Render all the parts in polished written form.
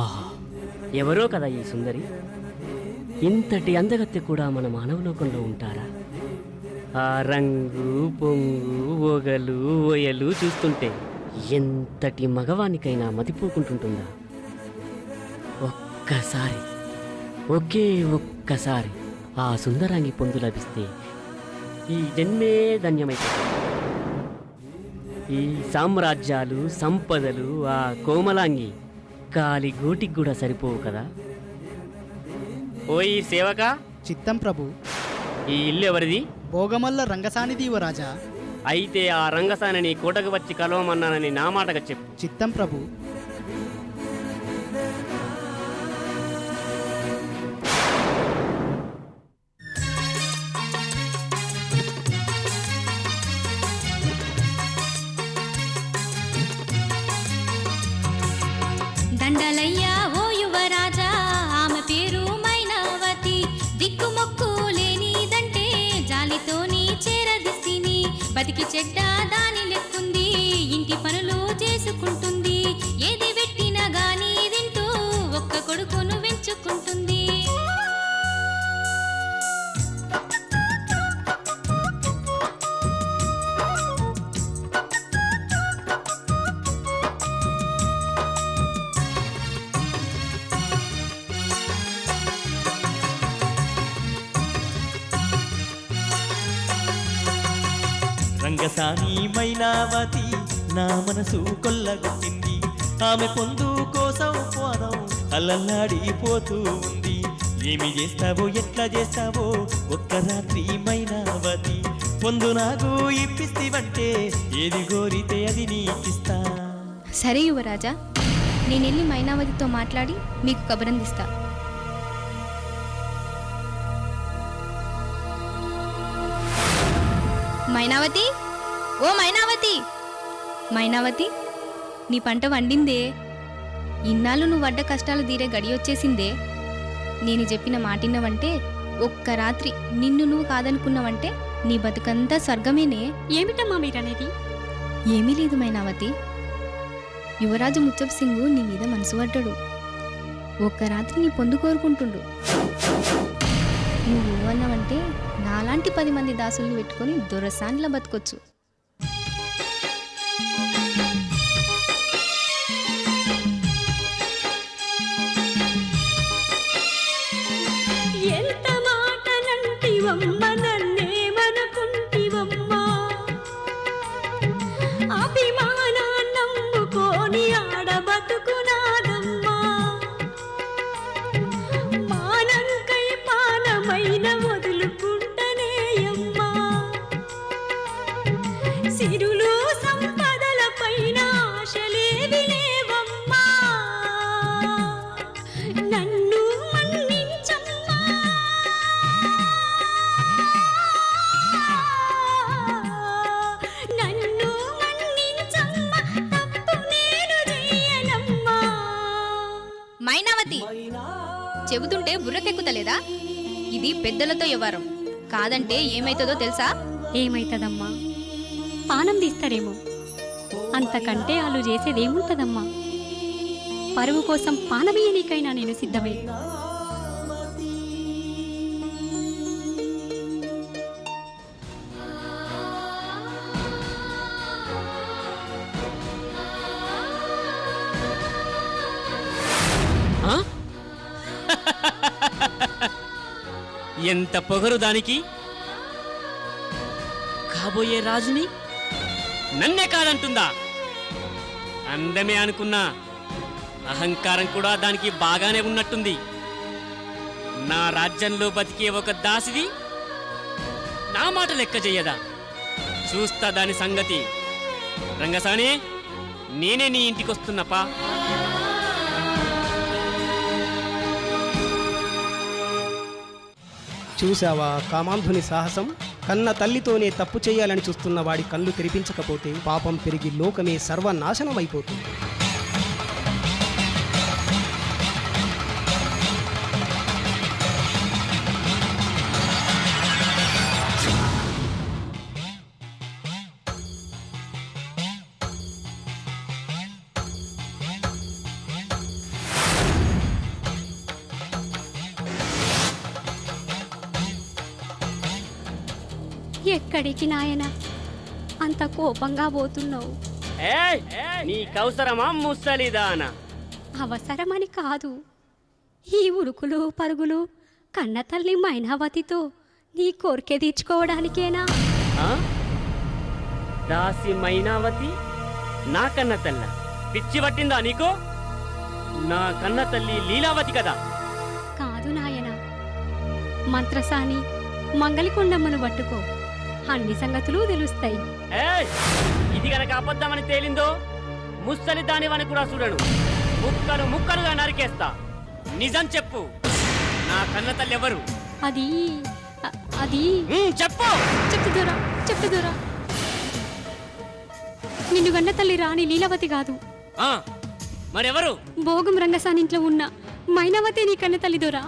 ఆహా! ఎవరో కదా ఈ సుందరి. ఇంతటి అందగత్తె కూడా మన మానవలోకంలో ఉంటారా? ఆ రంగు పొంగు ఒగలు ఓయలు చూస్తుంటే ఎంతటి మగవానికైనా మతిపోకుంటుంటుందా? ఒక్కసారి, ఒకే ఒక్కసారి ఆ సుందరాంగి పొందు లభిస్తే ఈ జన్మే ధన్యమైపోతుంది. ఈ సామ్రాజ్యాలు సంపదలు ఆ కోమలాంగి కాలి గోటికి కూడా సరిపోవు కదా. ఓయ్ సేవక, చిత్తం ప్రభు. ఈ ఇల్లు ఎవరిది? భోగమల్ల రంగసానిది రాజా. అయితే ఆ రంగసానిని కోటకు వచ్చి కలవమన్నానని నా మాటగా చెప్పు. చిత్తం ప్రభు. దండలయ్యా ఓ యువరాజా, ఆమె పేరు మైనావతి. దిక్కుమొక్కు లేనిదంటే జాలితోని చేరదిస్తిని. బతికి చెడ్డ దాని లెక్కుంది, ఇంటి పనులు చేసుకుంటుంది. ఏది పెట్టినా గాని తింటూ ఒక్క కొడుకును పెంచుకుంటుంది. రంగసాని మైనావతి నా మనసు కొల్లగొట్టింది. ఆమె పొందు కోసం పోనం అల్లల్లాడిపోతూ ఉంది. ఏమి చేస్తావో ఎట్లా చేస్తావో ఒక్క రాత్రి మైనావతి. పొందు నాకు ఇప్పిస్తివంటే ఏది కోరితే అది నీకిస్తా. సరే యువరాజా, నేనెళ్ళి మైనావతితో మాట్లాడి మీకు కబురందిస్తా. మైనావతి, ఓ మైనావతి! మైనావతి, నీ పంట వండిందే. ఇన్నాళ్ళు నువ్వు పడ్డ కష్టాలు తీరే గడియొచ్చేసిందే. నేను చెప్పిన మాటిన్నవంటే, ఒక్క రాత్రి నిన్ను నువ్వు కాదనుకున్నావంటే నీ బతుకంతా స్వర్గమేనే. ఏమిటమ్మా మీరనేది? ఏమీ లేదు మైనావతి. యువరాజు ముచ్చప్ సింగు నీ మీద మనసు పడ్డాడు. ఒక్క రాత్రి నీ పొందు కోరుకుంటుండు. నువ్వు అన్నావంటే నాలాంటి 10 మంది దాసుల్ని పెట్టుకొని దొరసాన్లా బతకొచ్చు. ఎంత మాటనంటివమ్మ, నన్నేమనుకుంటివమ్మా? అభిమానాన్నమ్ముకొని ఆడబతుకునాదమ్మా. మానంకై పానమైన వదులుకుంటనేయమ్మా. సిరులు సంపదల పైన ఆశలేవి లేవమ్మా. నన్ను మన్నించమ్మా. నన్ను మన్నించమ్మా, తప్పు నేను చెయ్యనమ్మా. మైనావతి, చెబుతుంటే బుర్రకెక్కుతలేదా? ఇది పెద్దలతో వ్యవహారం. కాదంటే ఏమైతుందో తెలుసా? ఏమైతదమ్మా? పానం తీస్తారేమో. అంతకంటే వాళ్ళు చేసేదేముంటదమ్మా? పరువు కోసం పానమీయనీకైనా నేను సిద్ధమే. ఆ? ఎంత పొగరు దానికి! కాబోయే రాజుని నన్నే కాదంటుందా? అందమే అనుకున్నా, అహంకారం కూడా దానికి బాగానే ఉన్నట్టుంది. నా రాజ్యంలో బతికే ఒక దాసిది నా మాట లెక్క చెయ్యదా? చూస్తా దాని సంగతి. రంగసాని, నేనే నీ ఇంటికొస్తున్నపా. చూశావా కామాంధుని సాహసం? కన్న తల్లితోనే తప్పు చేయాలని చూస్తున్న వాడి కళ్ళు తెరిపించకపోతే పాపం పెరిగి లోకమే సర్వనాశనమైపోతుంది. ఎక్కడికి నాయనా అంత కోపంగా పోతున్నావు? ఏయ్, నీకవసరమా ముసలిదానా? అవసరమని కాదు, ఈ ఉరుకులు పరుగులు కన్న తల్లి మైనావతితో నీ కోరిక తీర్చుకోవడానికేనా? ఆ? దాసి మైనావతి నా కన్న తల్ల పిచ్చి పట్టిందా నీకు? నా కన్న తల్లి లీలావతి కదా. కాదు నాయన, మంత్రసాని మంగళకొండమ్మను పట్టుకో, అన్ని సంగతులు తెలుస్తాయి. ఏయ్, ఇది గనక అబద్ధమని తేలిందో ముసలి దానివని కూడా చూడను, ముక్కలు ముక్కలుగా నరికేస్తా. నిజం చెప్పు, నా కన్న తల్లి ఎవరు? అది అది చెప్పు. చెప్పుదురా నిన్ను గన్న తల్లి రాణి లీలావతి కాదు. ఆ, మరెవరు? భోగం రంగసాని ఇంట్లో ఉన్న మైనావతి నీ కన్న తల్లి దొరా.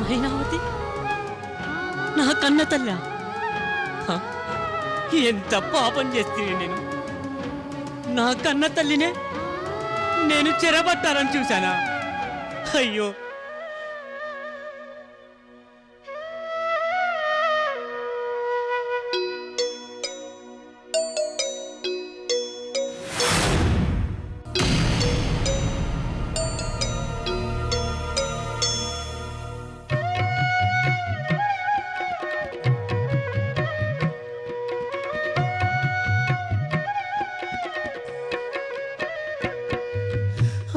మైనావతి నా కన్న తల్ల. ఎంత పాపం చేస్తే నేను నా కన్న తల్లినే నేను చెరబట్టాలని చూశానా? అయ్యో,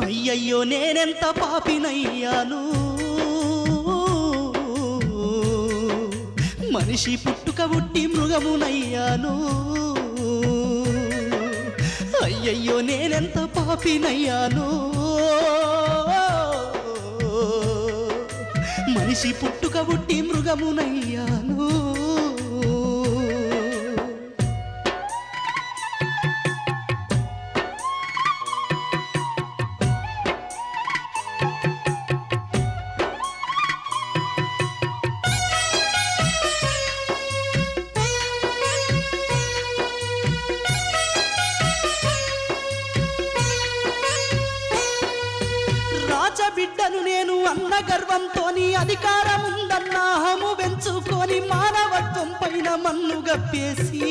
అయ్యయ్యో నేనెంత పాపినయ్యాను, మనిషి పుట్టుక పుట్టి మృగమునయ్యాను. అయ్యయ్యో నేనెంత పాపినయ్యాను, మనిషి పుట్టుక పుట్టి మృగమునయ్యాను. రాజబిడ్డను నేను అన్న గర్వంతోని, అధికారం ఉందన్న అహము పెంచుకొని, మానవత్వం పైన మన్ను గప్పేసి,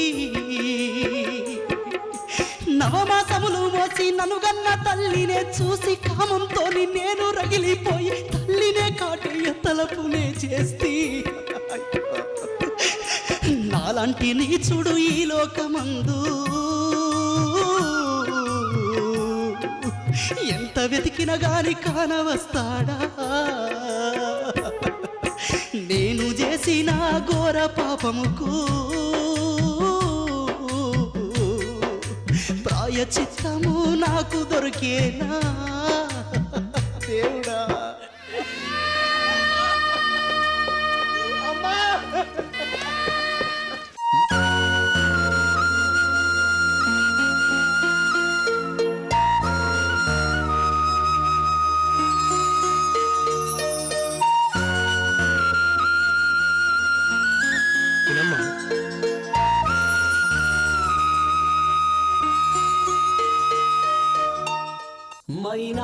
నవమాసములు మోసి ననుగన్న తల్లినే చూసి కామంతోని నేను రగిలిపోయి, తల్లినే కాటయ్య తలపునే చేస్తే, నాలాంటి నీచుడు ఈ లోకమందు ఎంత వెతికిన గాని కానవస్తాడా? నేను చేసిన ఘోర పాపముకు ప్రాయచిత్తము నాకు దొరికేనా దేవుడా? అమ్మా!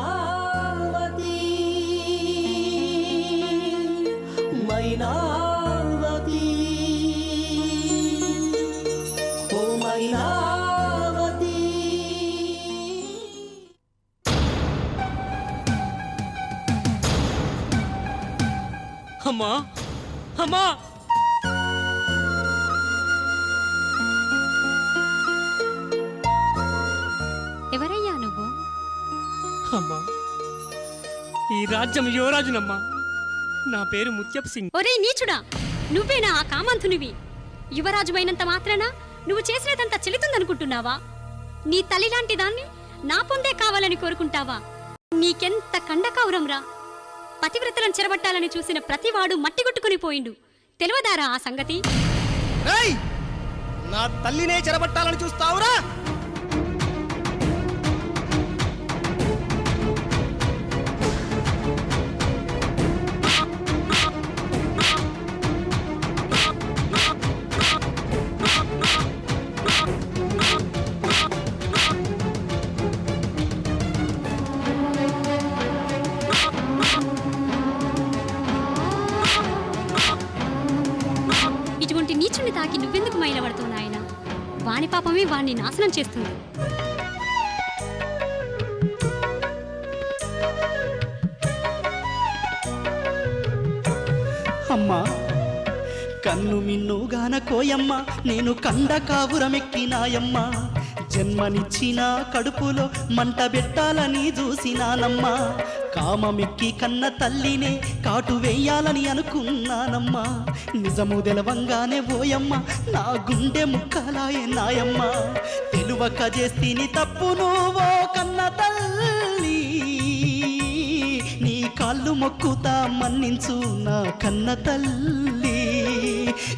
మైనావతి మైనావతి ఓ మైనావతి. అమ్మా అమ్మా, ఎవరయ్యా నువ్వు? అమ్మా, ఈ రాజ్యం యువరాజునమ్మా. నా పేరు ముత్యప్ సింగ్. ఒరే నీచుడా, నువ్వేనా ఆ కామంతునివి? యువరాజుమైనంత మాత్రాన నువ్వు చేసినదంతా చెల్లుతుందనుకుంటున్నావా? నీ తల్లి లాంటి దాన్ని నా పొందే కావాలని కోరుకుంటావా? నీకెంత కండకౌరంరా! పతివ్రతలను చెరబట్టాలని చూసిన ప్రతివాడు మట్టిగొట్టుకుని పోయిండు. తెలియదారా ఆ సంగతి? ఏయ్! నా తల్లినే చెరబట్టాలని చూస్తావురా? పాపమే వాణ్ణి నాశనం చేస్తుంది. అమ్మా కన్ను మిన్నుగాన కోయమ్మ, నేను కండ కావురమెక్కినాయమ్మ. జన్మనిచ్చిన కడుపులో మంట పెట్టాలని చూసినానమ్మా. కామమెక్కి కన్న తల్లినే కాటు వేయాలని అనుకున్నానమ్మా. నిజము తెలవంగానే ఓయమ్మ నా గుండె ముక్కలాయే నాయమ్మ. తెలువక చేస్తీని తప్పు నువ్వో కన్న తల్లి, నీ కాళ్ళు మొక్కుతా మన్నించు నా కన్న తల్లి.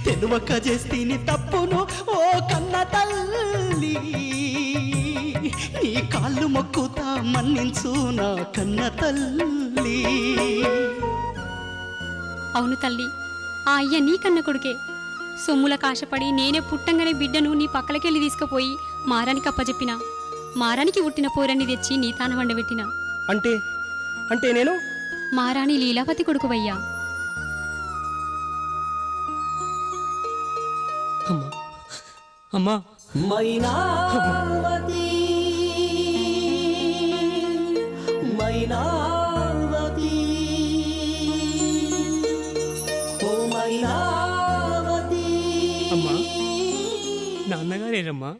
తెలువక చేస్తీని తప్పును ఓ కన్న తల్లి, నీ కాళ్ళు మొక్కుతా మన్నించు నా కన్న తల్లి. అవును తల్లి, ఆ అయ్య నీ కన్న కొడుకే. సొమ్ముల కాశపడి నేనే పుట్టంగానే బిడ్డను నీ పక్కలకెళ్ళి తీసుకుపోయి మారానికి అప్పచెప్పిన. మారానికి పుట్టిన పోరన్ని తెచ్చి నీ తాన వండబెట్టిన. అంటే అంటే నేను మారాణి లీలావతి కొడుకువయ్యా. అమ్మా అమ్మా మైనావతి మైనావతి ఓ మైనావతి. అమ్మా నాన్నగారేనమ్మా.